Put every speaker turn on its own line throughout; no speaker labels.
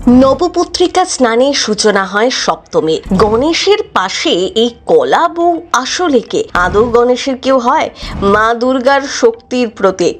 নবপত্রিকা স্নানের সূচনা হয় সপ্তমীর। গণেশের পাশে এই কলা বউ আসলে কে? আদৌ গণেশের কেউ হয়? মা দুর্গার শক্তির প্রতীক।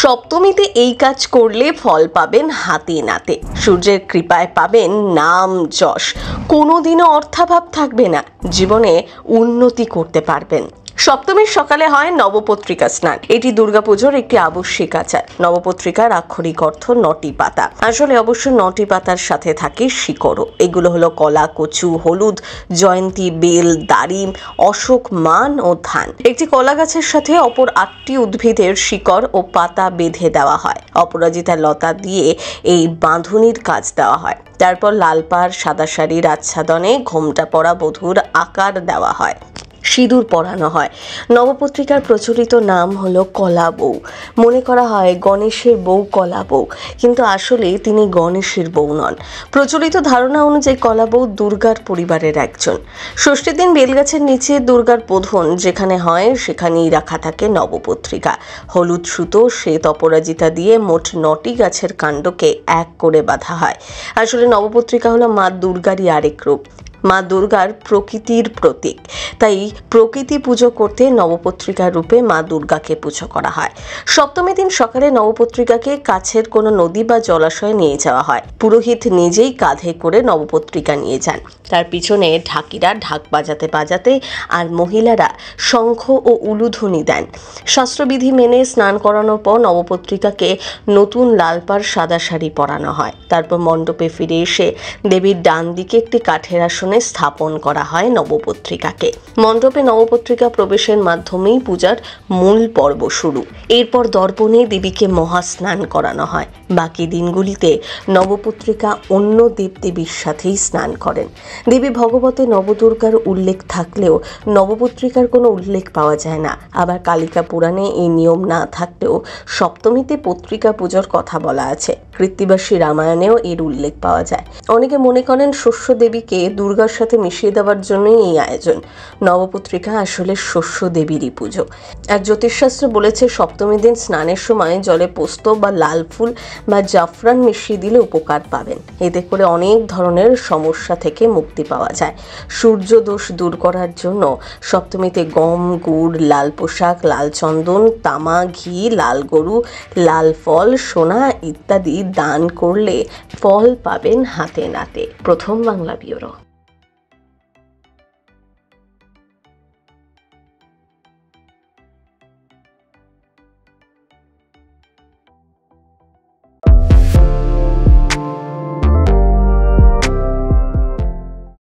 সপ্তমীতে এই কাজ করলে ফল পাবেন হাতে নাতে, সূর্যের কৃপায় পাবেন নাম যশ, কোনোদিনও অর্থাভাব থাকবে না, জীবনে উন্নতি করতে পারবেন। সপ্তমীর সকালে হয় নবপত্রিকা স্নান। এটি দুর্গাপুজোর একটি আবশ্যিক আচার। নবপত্রিকার আক্ষরিক অর্থ নটি পাতা। আসলে অবশ্য নটি পাতার সাথে থাকে শিকড়ও। এগুলো হলো কলা, কচু, হলুদ, জয়ন্তী, বেল, দারিম, অশোক, মান ও ধান। একটি কলা গাছের সাথে অপর 8টি উদ্ভিদের শিকড় ও পাতা বেঁধে দেওয়া হয়। অপরাজিতা লতা দিয়ে এই বাঁধুনির কাজ দেওয়া হয়। তারপর লাল পাড়, সাদা শাড়ির আচ্ছাদনে ঘোমটা পরা বধূর আকার দেওয়া হয়, সিঁদুর পরানো হয়। নবপত্রিকার প্রচলিত নাম হলো কলা বউ। মনে করা হয় গণেশের বউ কলা বউ, কিন্তু আসলে তিনি গণেশের বউ নন। প্রচলিত ধারণা অনুযায়ী কলা বউ দুর্গার পরিবারের একজন। ষষ্ঠীর দিন বেলগাছের নিচে দুর্গার বোধন যেখানে হয় সেখানেই রাখা থাকে নবপত্রিকা। হলুদ সুতো, শ্বেত অপরাজিতা দিয়ে মোট 9টি গাছের কাণ্ডকে এক করে বাঁধা হয়। আসলে নবপত্রিকা হলো মা দুর্গারই আরেক রূপ। মা দুর্গার প্রকৃতির প্রতীক, তাই প্রকৃতি পুজো করতে নবপত্রিকা রূপে মা দুর্গাকে পুজো করা হয়। সপ্তমী দিন সকালে নবপত্রিকাকে কাছের কোনো নদী বা জলাশয়ে নিয়ে যাওয়া হয়। পুরোহিত নিজেই কাঁধে করে নবপত্রিকা নিয়ে যান। তার পিছনে ঢাকিরা ঢাক বাজাতে বাজাতে আর মহিলারা শঙ্খ ও উলুধ্বনি দেন। শাস্ত্রবিধি মেনে স্নান করানোর পর নবপত্রিকাকে নতুন লাল পাড় সাদা শাড়ি পরানো হয়। তারপর মণ্ডপে ফিরে এসে দেবীর ডান দিকে একটি কাঠের আসনে স্থাপন করা হয় নবপত্রিকাকে। মণ্ডপে নবপত্রিকা প্রবেশের মাধ্যমেই পূজার মূল পর্ব শুরু। এরপর দর্পণে দেবীকে মহাস্নান করানো হয়। বাকি দিনগুলিতে নবপত্রিকা অন্য দেবদেবীর সাথেই স্নান করেন। দেবী ভগবতে নবদুর্গার উল্লেখ থাকলেও নবপত্রিকার কোনো উল্লেখ পাওয়া যায় না। আবার কালিকা পুরাণে এই নিয়ম না থাকলেও সপ্তমীতে পত্রিকা পুজোর কথা বলা আছে। কৃত্তিবাসী রামায়ণেও এর উল্লেখ পাওয়া যায়। অনেকে মনে করেন শস্য দেবীকে দুর্গার সাথে মিশিয়ে দেওয়ার জন্যই এই আয়োজন। নবপত্রিকা আসলে শস্য দেবীরই পুজো। এক জ্যোতিষশাস্ত্র বলেছে সপ্তমী দিন স্নানের সময় জলে পোস্ত বা লাল ফুল বা জাফরান মিশিয়ে দিলে উপকার পাবেন। এতে করে অনেক ধরনের সমস্যা থেকে মুক্তি পাওয়া যায়। সূর্য দোষ দূর করার জন্য সপ্তমীতে গম, গুড়, লাল পোশাক, লাল চন্দন, তামা, ঘি, লাল গরু, লাল ফল, সোনা ইত্যাদি দান করলে ফল পাবেন হাতে নাতে। প্রথম বাংলা ব্যুরো।